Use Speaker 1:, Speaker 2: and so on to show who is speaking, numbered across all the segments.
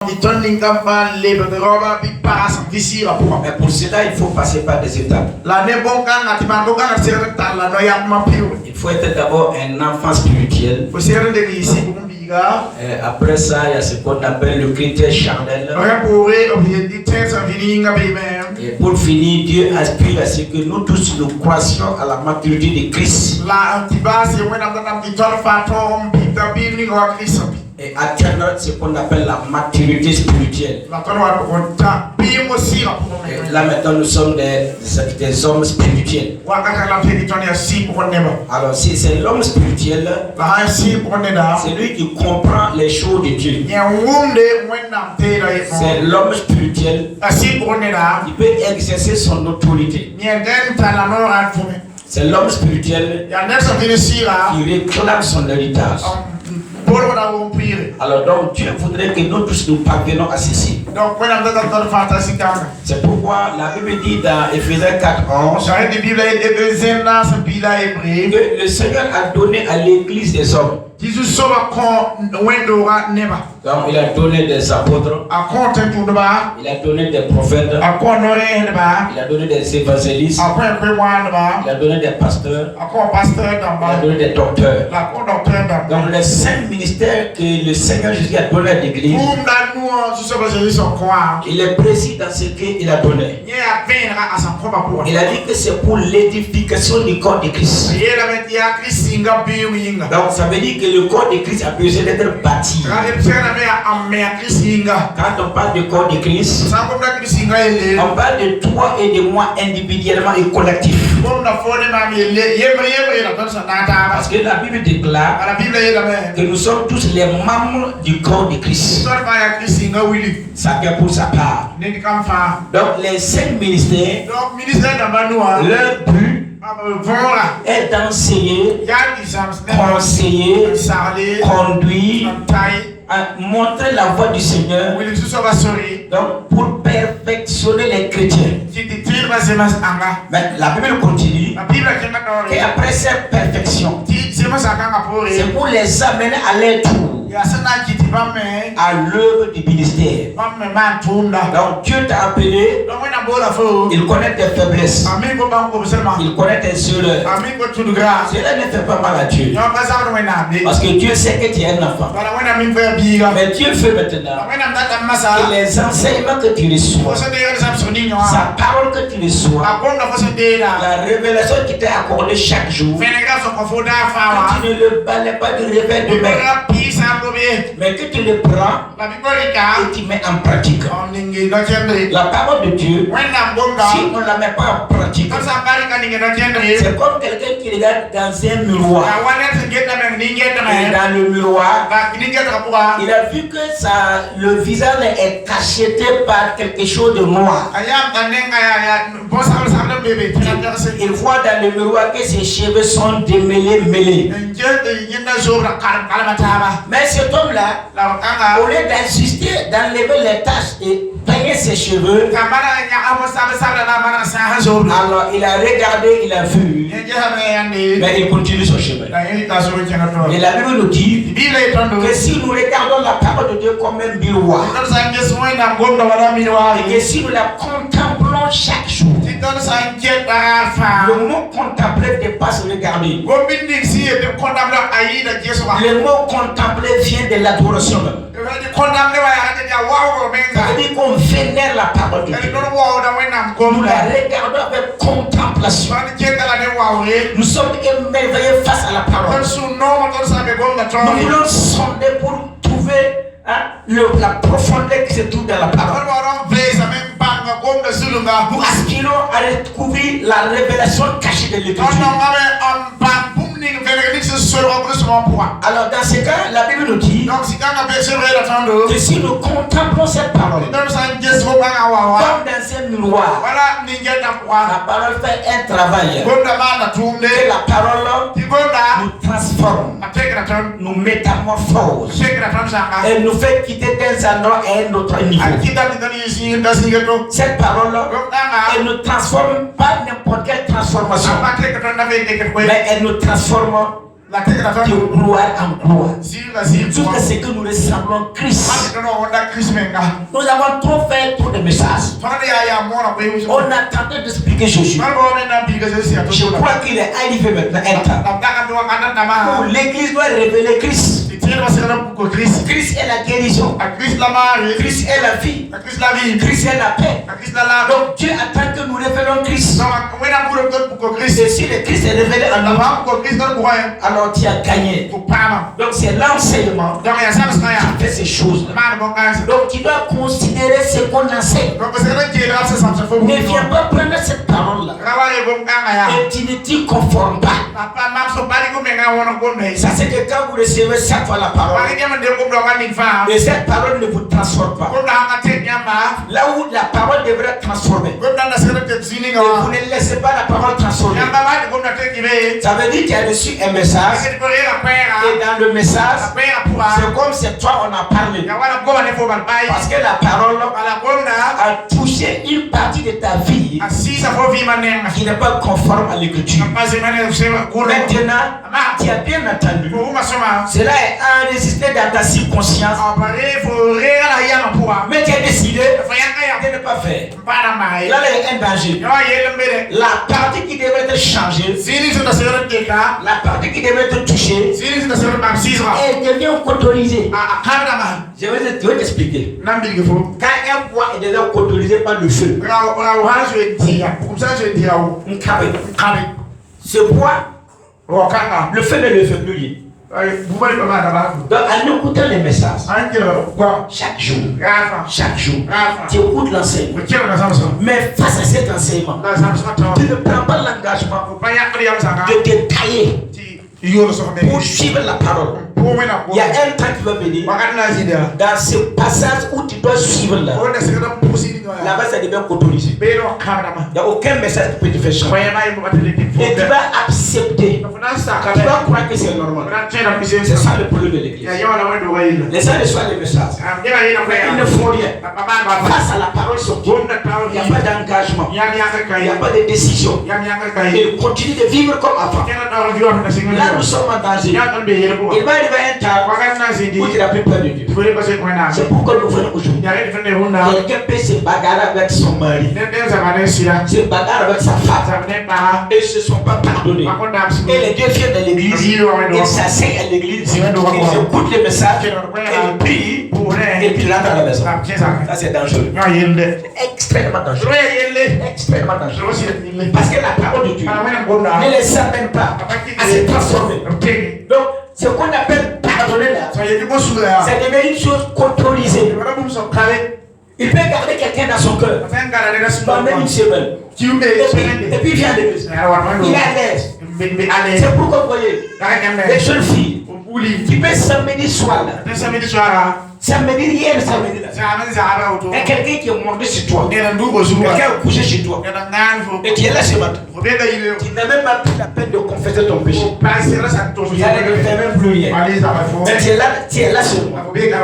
Speaker 1: Mais pour cela, il faut passer par des étapes. Il faut être d'abord un enfant spirituel. Après ça, il y a ce qu'on appelle le critère charnel. Et pour finir, Dieu aspire à ce que nous tous nous croissions à la maturité de Christ. Et atteindre ce qu'on appelle la maturité spirituelle. Et là maintenant nous sommes des hommes spirituels. Alors si c'est l'homme spirituel, c'est lui qui comprend les choses de Dieu. C'est l'homme spirituel qui peut exercer son autorité. C'est l'homme spirituel qui réclame son héritage. Alors donc Dieu voudrait que nous tous nous parvenions à ceci. C'est pourquoi la Bible dit dans Éphésiens 4:11 que le Seigneur a donné à l'église des hommes. Donc il a donné des apôtres, il a donné des prophètes, il a donné des évangélistes, il a donné des pasteurs, il a donné des docteurs. Donc les 5 ministères que le Seigneur Jésus a donné à l'église, il est précis dans ce qu'il a donné. Il a dit que c'est pour l'édification du corps de Christ. Donc ça veut dire que le corps de Christ a besoin d'être bâti. Quand on parle du corps de Christ, on parle de toi et de moi individuellement et collectif. Parce que la Bible déclare que nous sommes tous les membres du corps de Christ. Chacun pour sa part. Donc les 5 ministères, leur but est d'enseigner, conseiller, conduire, montrer la voie du Seigneur, donc pour perfectionner les chrétiens. Mais la Bible continue, et après cette perfection, c'est pour les amener à leur tour à l'œuvre du ministère. Donc Dieu t'a appelé, il connaît tes faiblesses, il connaît tes erreurs. Cela ne fait pas mal à Dieu, parce que Dieu sait que tu es un enfant. Mais Dieu fait maintenant que les enseignements que tu reçois, sa parole que tu reçois, la révélation qui t'est accordée chaque jour, que tu ne le balais pas du réveil de mer, mais que tu le prends et tu mets en pratique. La parole de Dieu, si on ne la met pas en pratique, c'est comme quelqu'un qui regarde dans un miroir. Et dans le miroir, il a vu que le visage est cacheté par quelque chose de noir. Il voit dans le miroir que ses cheveux sont démêlés, mêlés. Mais cet homme-là, au lieu d'insister, d'enlever les taches et peigner ses cheveux, alors il a regardé, il a vu, mais il continue son chemin. Et la Bible nous dit que si nous regardons la parole de Dieu comme un miroir, et que si nous la contemplons chaque jour, le mot contempler dépasse regarder. Le mot contempler vient de l'adoration. Ça veut dire qu'on vénère la parole de Dieu. Nous la regardons avec contemplation. Nous sommes émerveillés face à la parole. Nous voulons sonder pour trouver la profondeur qui se trouve dans la parole. Nous aspirons à découvrir la révélation cachée de l'Écriture. Alors dans ce cas, la Bible nous dit que si nous contemplons cette parole comme dans un miroir, la parole fait un travail. Que la parole nous transforme, nous métamorphose et nous fait quitter d'un endroit à un autre niveau. Cette parole, elle nous transforme pas n'importe quelle transformation, mais elle nous transforme de gloire en gloire. Jusqu'à ce que nous ressemblons Christ. Nous avons trop fait trop de messages. On a tenté d'expliquer Jésus. Je crois qu'il est arrivé maintenant un temps où l'église doit révéler Christ. Christ est la guérison. Christ est la vie. Christ est la paix. Donc Dieu attend que nous révélons Christ. Et si le Christ est révélé en nous, alors tu as gagné. Donc c'est l'enseignement qui fait ces choses-là. Donc tu dois considérer ce qu'on enseigne. Ne viens pas prendre cette parole-là et tu ne t'y conformes pas. Ça c'est que quand vous recevez chaque fois la parole, et cette parole ne vous transforme pas. Là où la parole devrait transformer, et vous ne laissez pas la parole transformer. Ça veut dire qu'il a reçu un message, et dans le message, c'est comme si toi on a parlé. Parce que la parole a touché une partie de ta vie qui n'est pas conforme à l'écriture. Maintenant, tu as bien entendu. Cela est enregistré dans ta subconscience. Mais tu as décidé de ne pas faire. Là, il y a un danger. La partie qui devrait être changée, la partie qui devrait être touchée, elle devient autorisée. Je vais t'expliquer. Quand un bois est déjà autorisé par le feu, ce bois, le feu ne le fait plus rien. Donc en écoutant les messages, chaque jour, tu écoutes l'enseignement. Mais face à cet enseignement, tu ne prends pas l'engagement de détailler pour suivre la parole. Il y a un temps qui va venir. Dans ce passage où tu dois suivre là-bas, ça devient autorisé. Il n'y a aucun message qui peut te faire changer. Et tu vas accepter. Tu vas croire que c'est normal. C'est ça le problème de l'église. Les uns reçoivent les messages. Ils ne font rien. Face à la parole sortie, il n'y a pas d'engagement. Il n'y a pas de décision. Ils continuent de vivre comme avant. Là, nous sommes en danger. Il va arriver un temps où tu n'as plus peur de Dieu. C'est pourquoi nous venons aujourd'hui. Quelqu'un peut se bagarrer avec son mari, se bagarrer avec sa femme, et ils ne se sont pas pardonnés. Et les deux viennent de l'église, ils s'asseyent à l'église, ils écoutent les messages, ils prient, et puis ils rentrent à la maison. Ça c'est dangereux. Extrêmement dangereux. Extrêmement dangereux. Parce que la parole de Dieu ne les amène pas à se transformer. Donc, ce qu'on appelle pardonner là, ça devient une chose autorisée. Il peut garder quelqu'un dans son cœur pendant une semaine. Et puis il vient de l'église. Il est à l'aise. C'est pourquoi vous voyez les jeunes filles qui peuvent samedi soir là. Samedi hier, samedi là. Il y a quelqu'un qui est monté sur toi. Quelqu'un est couché chez toi. Et tu es là ce matin. Tu n'as même pas pris la peine de confesser ton péché. Tu ne fais même plus rien. Mais tu es là sur moi. Tu écoutes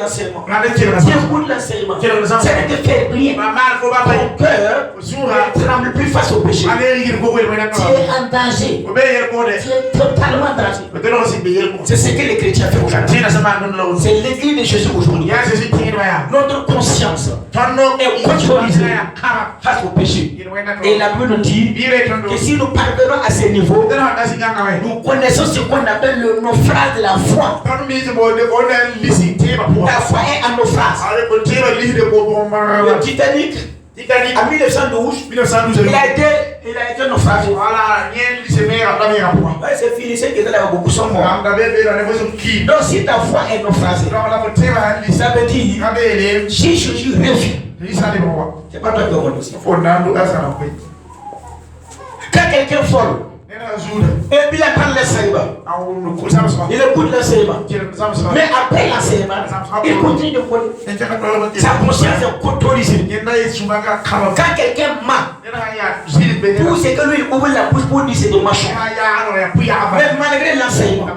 Speaker 1: l'enseignement. Tu écoutes l'enseignement. Ça ne te fait rien. Ton cœur ne tremble plus face au péché. Tu es en danger. Tu es totalement en danger. C'est ce que les chrétiens font aujourd'hui. C'est l'église de Jésus aujourd'hui. Notre conscience est contrôlisée face au péché. Et la Bible nous dit que si nous parvenons à ce niveau, nous connaissons ce qu'on appelle le naufrage de la foi. La foi est un naufrage. Le Titanic, en 1912, il a été naufragé. C'est fini, c'est que là, beaucoup sont morts. Donc si ta foi est naufragée, ça veut dire si Jésus revient, c'est pas toi qui vas aussi. Quand quelqu'un vole, et puis il attend l'enseignement, il écoute l'enseignement, mais après l'enseignement, il continue de voler. Sa conscience est autorisée. Quand quelqu'un ment, tout ce que lui ouvre la bouche pour dire c'est de mensonge. Mais malgré l'enseignement,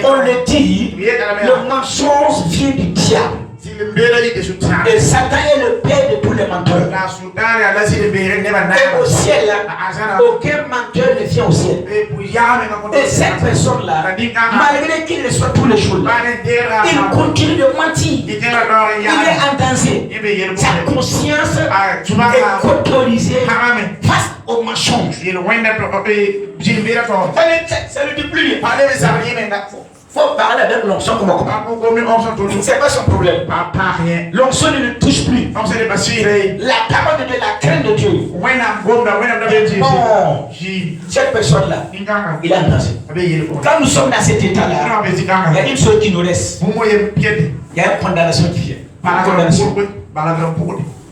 Speaker 1: on le dit, le mensonge vient du diable. Et Satan est le père de tous les menteurs. Et au ciel, là, aucun menteur ne vient au ciel. Et cette personne-là, malgré qu'il reçoit tous les jours, il continue de mentir. Il est en danger. Sa conscience est autorisée face au mensonge. C'est le déplié. Faut parler avec l'onction comme c'est pas son problème. L'onction ne le touche plus. La parole de la crainte de Dieu. Oh, cette personne-là, il a dansé. Quand nous sommes dans cet état-là, il y a une chose qui nous reste. Il y a une condamnation qui vient.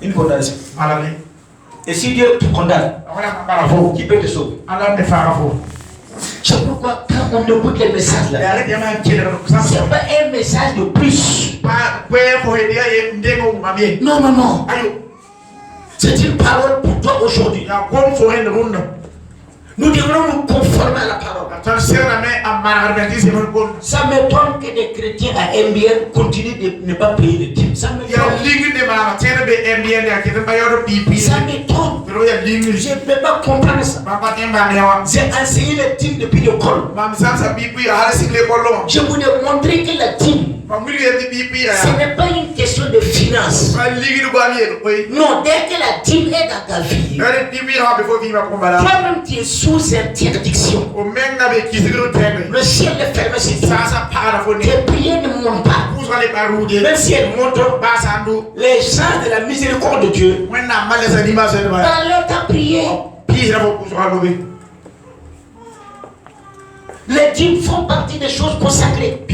Speaker 1: Une condamnation. Et si Dieu te condamne, qui peut te sauver? C'est pourquoi quand on écoute les messages là, c'est pas un message de plus. Non, non, non. C'est une parole pour toi aujourd'hui. Nous devons nous conformer à la parole. Ça m'étonne que des chrétiens à MBN continuent de ne pas payer les dîmes. Ça m'étonne. Ça m'étonne. Je ne peux pas comprendre ça. J'ai enseigné les dîmes depuis l'école. Je voulais montrer que la dîme, ce n'est pas une question de finance. Non, dès que la dîme est dans ta vie, toi-même tu es sous interdiction. Le ciel est fermé sur toi. Tes prières ne montent pas. Même si elles montent, les gens de la miséricorde de Dieu, dans ta prière, les dîmes font partie des choses consacrées.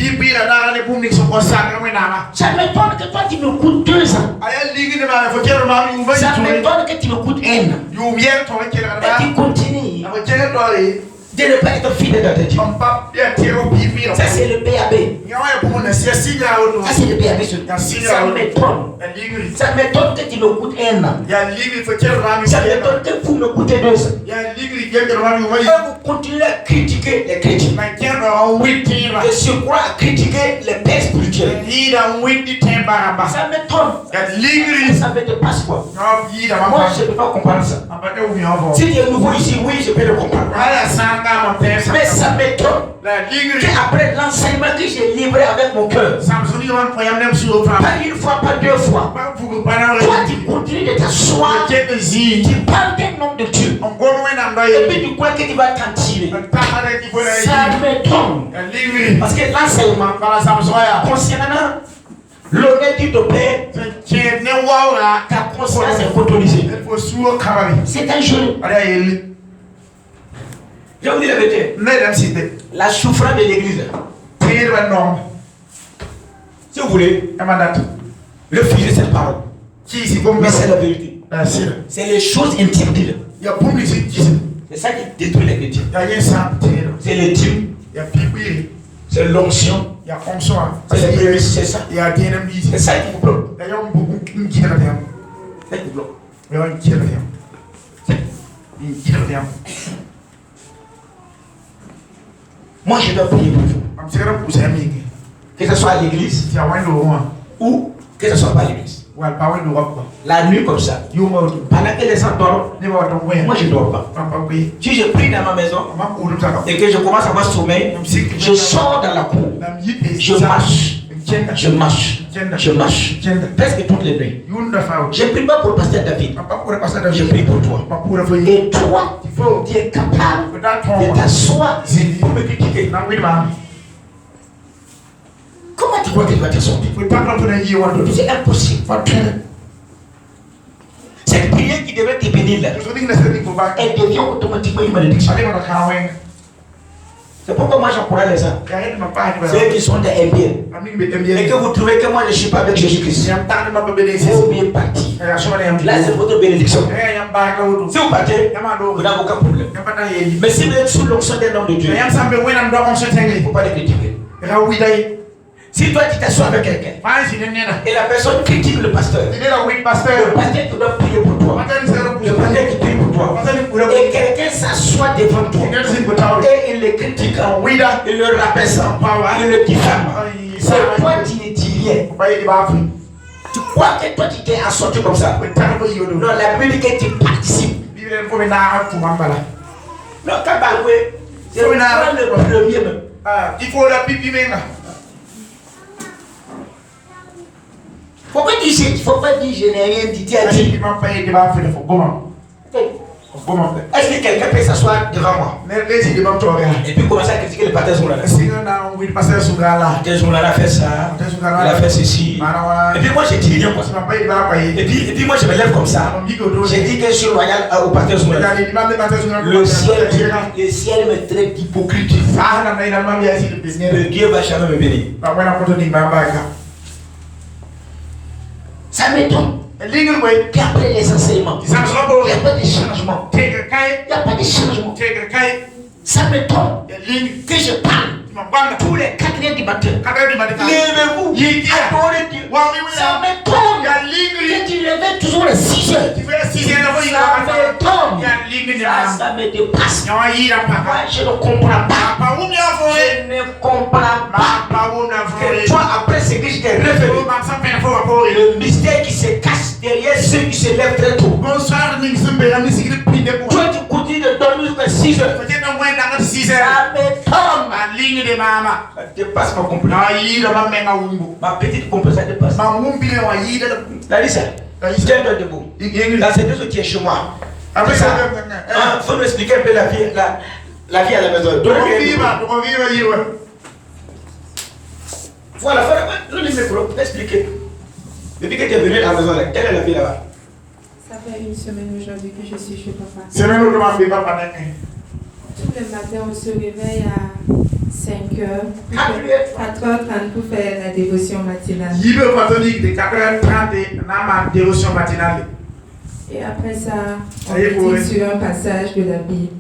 Speaker 1: Ça m'étonne que toi tu me coûtes 2 ans. Ça m'étonne que tu me coûtes 1 an. Et tu continues de ne pas être fidèle dans tes dîmes. Ça c'est le BAB. Ça c'est le BAB. Ça m'étonne. Ça m'étonne que tu me coûtes 1 an. Ça m'étonne que vous me coûtez 2 ans. Et vous continuez à critiquer les chrétiens. Et se croire à critiquer les pères spirituels. Ça m'étonne. Ça veut te passe quoi? Moi je ne peux pas comprendre ça. Si tu es nouveau ici, oui je peux le comprendre. Mais ça m'étonne qu'après l'enseignement que j'ai livré avec mon cœur, pas une fois, pas 2 fois, toi tu continues de t'asseoir, tu parles d'un nom de Dieu, et puis tu crois que tu vas t'en tirer. Ça m'étonne. Parce que l'enseignement concernant l'honneur du père, ta conscience est autorisée. C'est un jeu. Je vous dis la vérité. La souffrance de l'église. Si vous voulez, refusez cette parole. Mais c'est la vérité. C'est les choses intimes. C'est ça qui détruit les chrétiens. C'est les dîmes. C'est l'onction. C'est les prémices. C'est ça. C'est ça qui vous bloque. C'est ça qui vous bloque. Moi, je dois prier pour vous. Que ce soit à l'église ou que ce soit pas à l'église. La nuit comme ça. Pendant que les gens dorment, moi je ne dors pas. Si je prie dans ma maison et que je commence à avoir sommeil, je sors dans la cour. Je marche. Je marche. Je marche. Presque toutes les nuits. Je ne prie pas pour le pasteur David. Je prie pour toi. Et toi, tu es capable de t'asseoir pour me critiquer. Comment tu crois que tu vas te sortir? C'est impossible. Cette prière qui devait te bénir là, elle devient automatiquement une malédiction. C'est pourquoi moi j'encourage les gens. Ceux qui sont des MBN et que vous trouvez que moi je ne suis pas avec Jésus-Christ, vous bien parti. Là c'est votre bénédiction. Si vous partez, vous n'avez aucun problème. Mais si vous êtes sous l'onction d'un homme de Dieu, il ne faut pas les critiquer. Si toi tu t'assois avec quelqu'un et la personne critique le pasteur, le pasteur qui doit prier pour toi, le pasteur qui prie pour toi, et quelqu'un s'assoit devant toi et il le critique, il le rabaisse, il le diffame, c'est toi qui ne dis rien. Tu crois que toi tu t'es assorti comme ça? Non, la Bible dit que tu participes. Non, Kabakwe, c'est le premier même. Il faut la pipi maintenant. Pourquoi tu sais? Il ne faut pas dire je n'ai rien dit. Tu as dit. Est-ce que quelqu'un peut s'asseoir devant moi? Et puis commencer à critiquer le pasteur Zoulala. Le pasteur Zoulala a fait ça, il a fait ceci. Et puis moi j'ai dit rien quoi. Et puis moi je me lève comme ça. J'ai dit que je suis loyal au pasteur Zoulala. Le ciel me traite d'hypocrite. Le Dieu va jamais me bénir. Ça m'étonne. Puis après les enseignements, il n'y a pas de changement. Il n'y a pas de changement. Ça m'étonne que je parle tous les 4h du matin. Levez-vous, adorez Dieu. Ça m'étonne que tu lèves toujours les 6h. Ça m'étonne. Ça me dépasse. Moi, je ne comprends pas. Je ne comprends pas que toi, après ce que je t'ai révélé, le mystère qui se cache derrière ceux qui se lèvent très tôt. Toi, tu continues de dormir jusqu'à 6h. Ça m'étonne. Ça dépasse ma compréhension. Ma petite compréhension dépasse. Larissa, tiens-toi debout. Là, c'est deux autres qui est chez moi. Après ça, il faut nous expliquer un peu la vie à la maison. Voilà, donne le micro, expliquer. Depuis que tu es venu à la maison, quelle est la vie là-bas?
Speaker 2: Ça fait une semaine aujourd'hui que je suis chez papa. Tous les matins, on se réveille à 5h, 4h30 pour faire la dévotion matinale. Et après ça, on médite sur un passage de la Bible.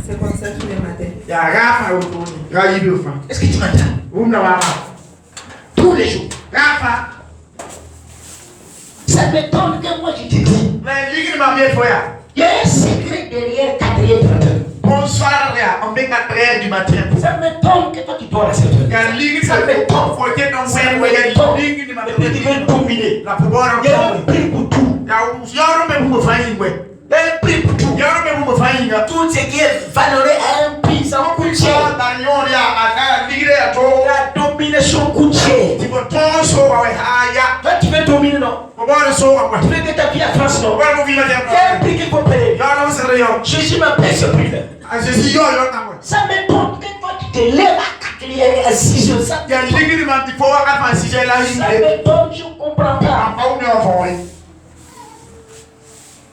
Speaker 2: C'est comme ça tous les matins.
Speaker 1: Est-ce que tu m'entends? Tous les jours. Ça m'étonne que moi je te dis. Il y a un secret derrière 4h du matin. Bonsoir, on met 4h du matin. Ça m'étonne que toi tu dors à 7h. Ça m'étonne. Tu veux dominer. Il y a un prix pour tout. Il y a un prix pour tout. Tout ce qui est valoré à un prix, ça coûte cher. La domination coûte cher. Toi tu veux dominer, non? Tu veux que ta vie à France, non? Il y a un prix qu'il faut payer. Jésus m'a payé ce prix-là. Ça m'étonne que toi tu te lèves à 4h à 6h. Ça m'étonne, je ne comprends pas.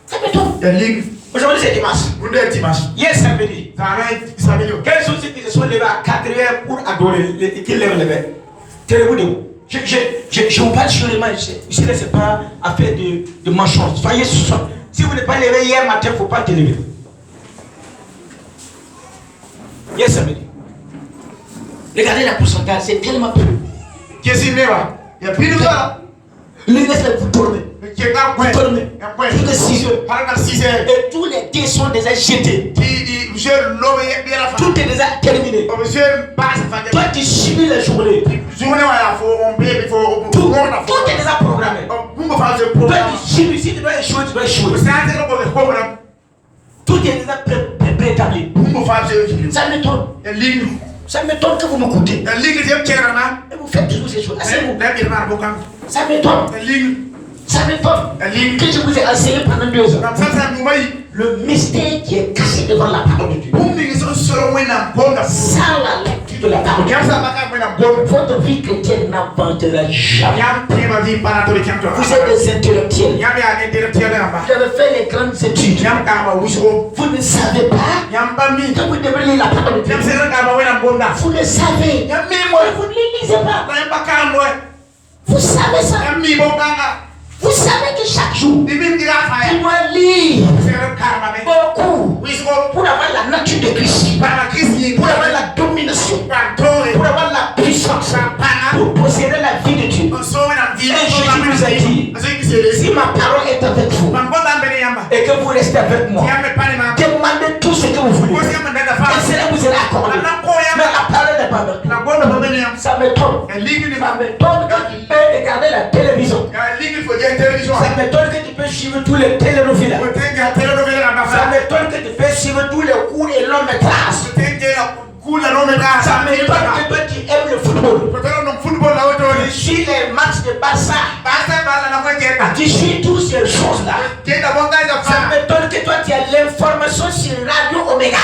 Speaker 1: Ça m'étonne. Aujourd'hui c'est dimanche. Hier samedi. Quels sont ceux qui se sont levés à 4h pour adorer et qui lèvent les mains? Tenez-vous debout. Je vous parle seulement ici. Ici, ce n'est pas affaire de mensonge. Soyez ce soir. Si vous n'êtes pas levé hier matin, il ne faut pas te lever. Hier samedi. Regardez la pourcentage, c'est tellement peu. Qu'est-ce qu'il y a? Il y a plus de temps. Les gars, vous dormez. Vous dormez. Plus de 6 heures. Et tous les dés sont déjà jetés. Tout est déjà terminé. Toi, tu subis la journée. Tout est déjà programmé. Toi, tu subis. Si tu dois échouer, tu dois échouer. Tout est déjà préétabli. Ça m'étonne. Ça m'étonne que vous me coûtez. Et vous faites toujours ces choses. Ça m'étonne. Ça m'étonne que je vous ai enseigné pendant 2 heures. Le mystère qui est caché devant la parole de Dieu. Sans la lecture de la parole de Dieu, votre vie chrétienne n'avancera jamais. Vous êtes des intellectuels. Vous avez fait les grandes études. Vous ne savez pas que vous devez lire la parole de Dieu. Vous le savez. Vous ne le lisez pas. Vous savez ça. Vous savez que chaque jour, tu dois lire beaucoup pour avoir la nature de Christ, pour avoir la domination, pour avoir la puissance, pour posséder la vie de Dieu. Et Jésus nous a dit, si ma parole est avec vous et que vous restez avec moi, demandez tout ce que vous voulez. Et cela vous sera accordé. Mais la parole n'est pas avec vous. Ça m'étonne. Ça m'étonne que tu peux regarder la télévision. Ça m'étonne que tu peux suivre tous les télénovelas. Ça m'étonne que tu peux suivre tous les cours et longs métrages. Ça m'étonne que toi tu aimes le football. Tu suis les matchs de Barça. Tu suis toutes ces choses-là. Ça m'étonne que toi tu as l'information sur Radio Omega.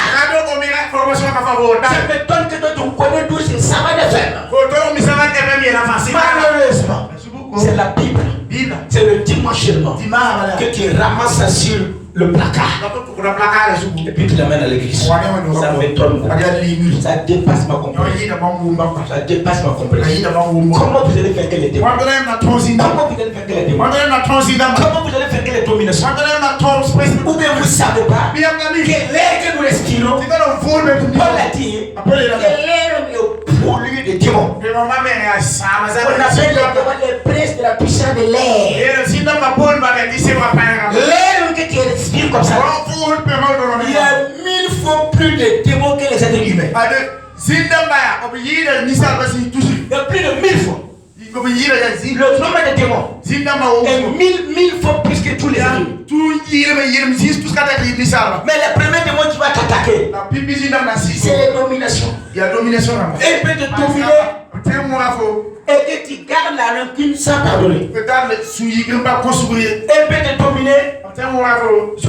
Speaker 1: Ça m'étonne que toi tu connais tous ces savants de FM. Malheureusement, c'est la Bible. C'est le dimanche seulement que tu ramasses sur le placard et puis tu l'amènes à l'église. Ça m'étonne. Ça dépasse ma compréhension. Ça dépasse ma compréhension. Comment vous allez faire que les démons? Comment vous allez faire que les démons? Comment vous allez faire que les dominations? Ou bien vous ne savez pas que l'air que nous respirons, Paul a dit que l'air est pollué des démons. On appelle les démons les princes de la puissance de l'air. L'air que tu respires comme ça, il y a 1000 fois plus de démons que les êtres humains. Il y a plus de 1000 fois. Le nombre de démons est 1000 fois plus que tous les êtres humains. Mais le premier démon qui va t'attaquer, c'est les dominations. Il peut te dominer et que tu gardes la rancune sans pardonner. Il peut te dominer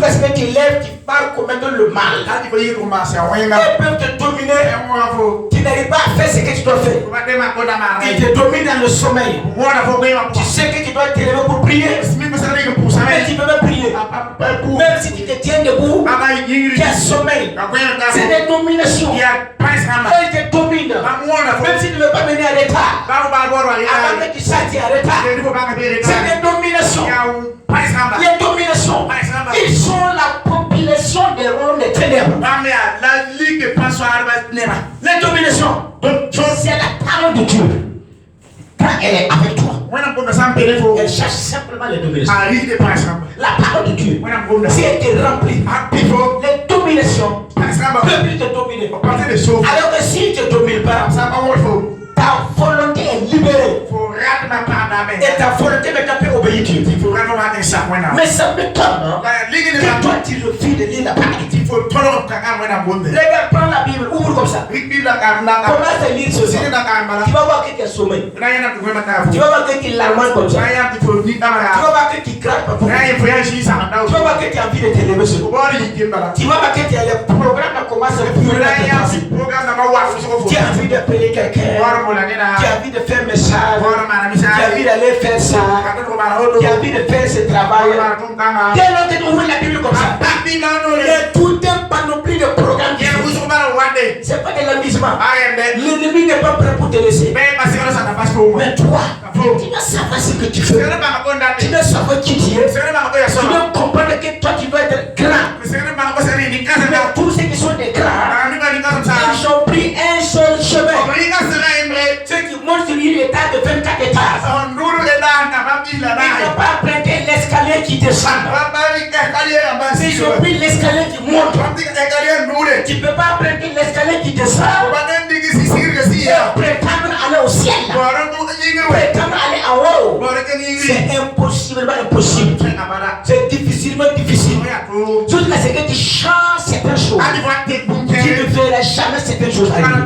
Speaker 1: parce que tu lèves, tu parles commettre le mal. Il peut te dominer, tu n'arrives pas à faire ce que tu dois faire. Il te domine dans le sommeil. Tu sais que tu dois te lever pour prier, mais tu peux pas prier. Même si tu te tiens debout, tu as sommeil. C'est des dominations. Il te domine. Même si tu ne veux pas venir à retard, avant que tu saches à retard, c'est des dominations. Les dominations, ils sont la population des royaumes des ténèbres. Les dominations, c'est la parole de Dieu. Quand elle est avec toi, elle cherche simplement les dominations. La parole de Dieu, si elle te remplit, les dominations peuvent te dominer. Alors que si tu ne te domines pas, ta volonté est libérée. Et ta volonté peut obéir Dieu. Mais ça m'étonne que toi tu refuses de lire la parole. Les gars, prends la Bible, ouvre comme ça. Commence à lire ceci. Tu vas voir que tu as sommeil. Tu vas voir que tu larmes comme ça. Tu vas voir que tu craques pas. Tu vas voir que tu as envie de te lever sur. Tu vas voir que tu as le programme qui commence à refuser. Tu as envie d'appeler quelqu'un. Tu as envie de faire un message. Tu as envie d'aller faire ça. Tu as envie de faire ce travail. Dès lors que tu ouvres la Bible comme ça, et tout un panoplie de programmes. C'est pas de l'amusement. L'ennemi n'est pas prêt pour te laisser. Mais toi, tu dois savoir ce que tu fais. Tu dois savoir qui tu es. Tu dois comprendre que toi tu dois être grand. Mais tous ceux qui sont des grands, ils ont pris un seul chemin. Ceux qui montent sur une étage de 24 étages, ils n'ont pas prêté l'escalier qui descend. Ils ont pris l'escalier qui monte. Tu ne peux pas prêter l'escalier qui descend. Prétendre aller au ciel. Prétendre aller en haut. C'est impossiblement impossible. C'est difficilement difficile. Jusqu'à ce que tu changes certaines choses. Tu ne verras jamais certaines choses arriver.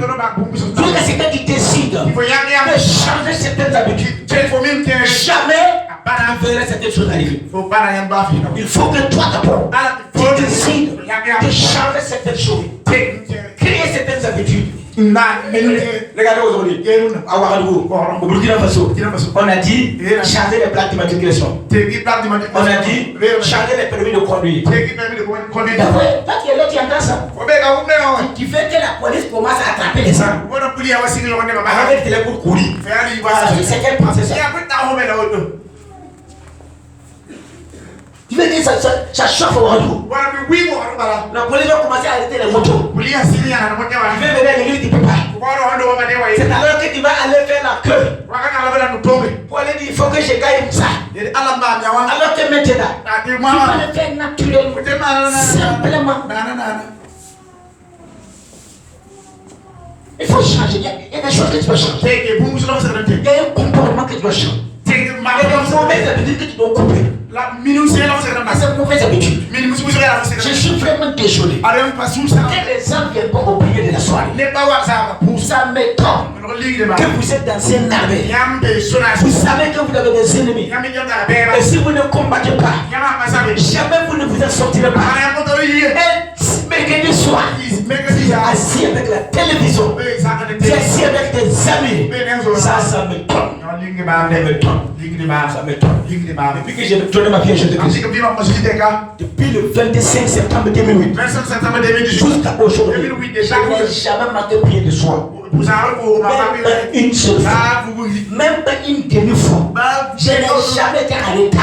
Speaker 1: Jusqu'à ce que tu décides de changer certaines habitudes. Jamais tu ne verras certaines choses arriver. Il faut que toi d'abord tu décides de changer certaines choses. Créer certaines habitudes. Regardez aujourd'hui, au Burkina Faso, on a dit changer les plaques d'immatriculation. On a dit changer les permis de conduire. Toi qui es là, tu entends ça. Tu fais que la police commence à attraper les gens. Avec des pour courir. C'est quelle pensée ça? Tu veux dire ça chauffe au retour. La police va commencer à arrêter les motos. Tu veux venir à l'église, tu ne peux pas. C'est alors que tu vas aller faire la queue. Pour aller dire, il faut que je gagne ça. Alors que maintenant, tu peux le faire naturellement. Simplement. Il faut changer. Il y a des choses que tu dois changer. Il y a un comportement que tu dois changer. Il y a des mauvaises habitudes que tu dois couper. C'est mauvaise habitude. Je suis vraiment désolé. Que les gens ne viennent pas au prier de la soirée. Ça m'étonne que vous êtes dans un armée. Vous savez que vous avez des ennemis. Et si vous ne combattez pas, jamais vous ne vous en sortirez pas. Et mercredi soir, assis avec la télévision, assis avec des amis, ça m'étonne. Ça m'étonne. Depuis que j'ai tourné ma vie à Jésus-Christ, depuis le 25 septembre 2008 jusqu'à aujourd'hui, je n'ai jamais manqué prier de soir. Même pas une seule fois, même pas une demi-fois. Je n'ai jamais été à l'état.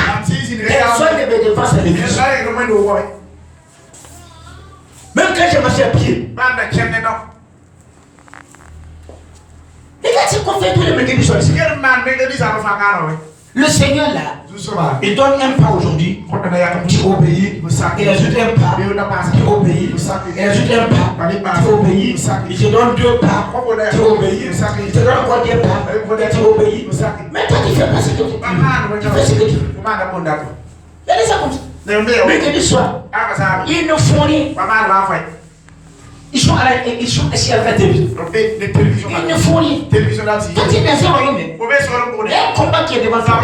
Speaker 1: Personne ne me défense à l'église. Même quand je marchais à pied. Regarde ce qu'on fait tous les mercredis soirs. Le Seigneur là, il donne un pas aujourd'hui, tu obéis, il ajoute un pas, tu obéis, il ajoute un pas, tu obéis, il te donne deux pas, tu obéis, il te donne encore des pas, tu obéis. Mais toi tu fais pas ce que tu dis, tu fais ce que tu dis. Il y a des gens comme ça. Mercredi soir, ils ne font rien. Ils sont assis à la télévision. Ils ne font rien. Quand tu es dans un royaume, il y a un combat qui est devant toi.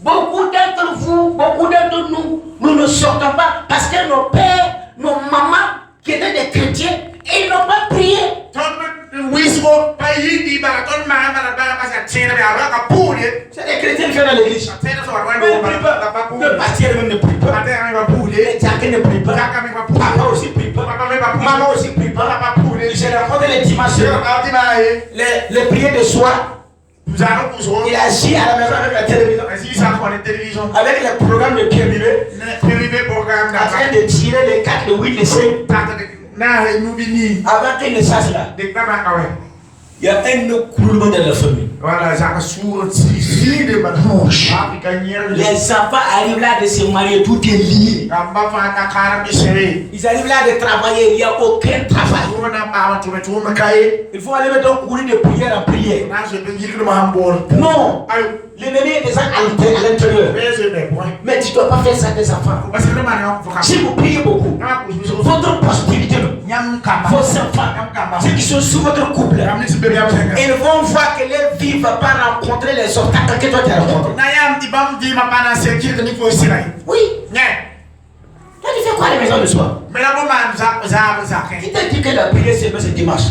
Speaker 1: Beaucoup d'entre vous, beaucoup d'entre nous, nous ne sortons pas parce que nos pères, nos mamans, qui étaient des chrétiens, ils n'ont pas prié. C'est des chrétiens qui viennent dans l'église. Le pasteur même ne prie pas. Les diacres ne prient pas. Papa aussi ne prie pas. Maman aussi ne prie pas. J'ai rencontré les dimanches. Les prières de soir. Il agit à la maison avec la télévision. Avec les programmes de Pierre Bibé. En train de tirer les 4, les 8, les 5. Avant qu'il ne sache là. Il y a un coulement dans la famille.
Speaker 3: Voilà,
Speaker 1: les enfants arrivent là de se marier, tout est lié. Ils arrivent là de travailler, il n'y a aucun travail. Il faut aller mettre un courrier de prière en prière. Non, l'ennemi est déjà à l'intérieur. Mais tu ne dois pas faire ça à tes enfants. Si vous priez beaucoup, votre prospérité, vos enfants, ceux qui sont sous votre couple, ils vont voir que leur vie ne va pas rencontrer les obstacles que toi tu as rencontrés. Oui. Toi tu fais quoi à la maison le soir? Qui t'a dit que la prière c'est dimanche?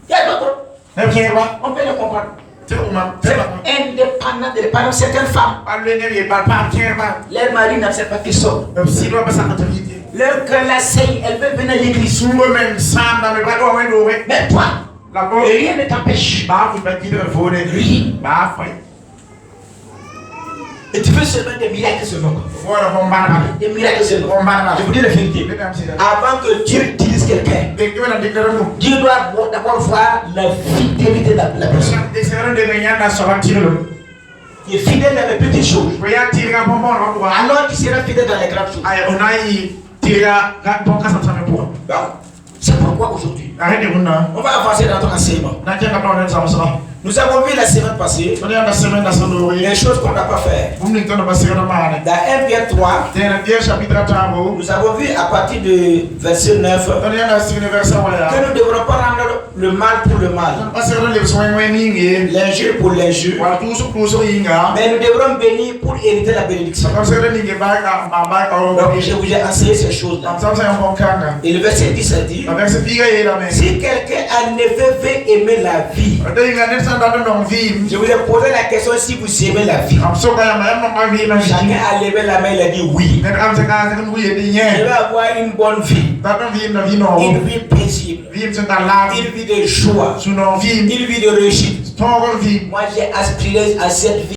Speaker 1: Il y a d'autres. On peut le comprendre. C'est indépendant de par certaines femmes. Leur mari n'accepte pas qu'ils sortent. Leur cœur la saigne, elle veut venir à l'église. Mais toi, rien ne t'empêche. Rien. Et tu veux seulement des miracles seulement. Des miracles seulement. Je vous dis la vérité. Avant que Dieu utilise quelqu'un, Dieu doit d'abord voir la fidélité de la personne. Il est fidèle dans les petites choses. Alors il sera fidèle dans les grandes choses. C'est pourquoi aujourd'hui, on va avancer dans notre enseignement. Nous avons vu la semaine passée les choses qu'on n'a pas fait. Dans 1 Pierre 3, nous avons vu à partir du verset 9 que nous ne devrons pas rendre le mal pour le mal, l'injure pour l'injure, mais nous devrons bénir pour hériter la bénédiction. Donc je vous ai enseigné ces choses-là. Et le verset 10 a dit, si quelqu'un en effet veut aimer la vie, je vous ai posé la question si vous aimez la vie. Chacun a levé la main, il a dit oui. Je vais avoir une bonne vie, une vie paisible, une vie de joie, une vie de réussite. Moi j'ai aspiré à cette vie.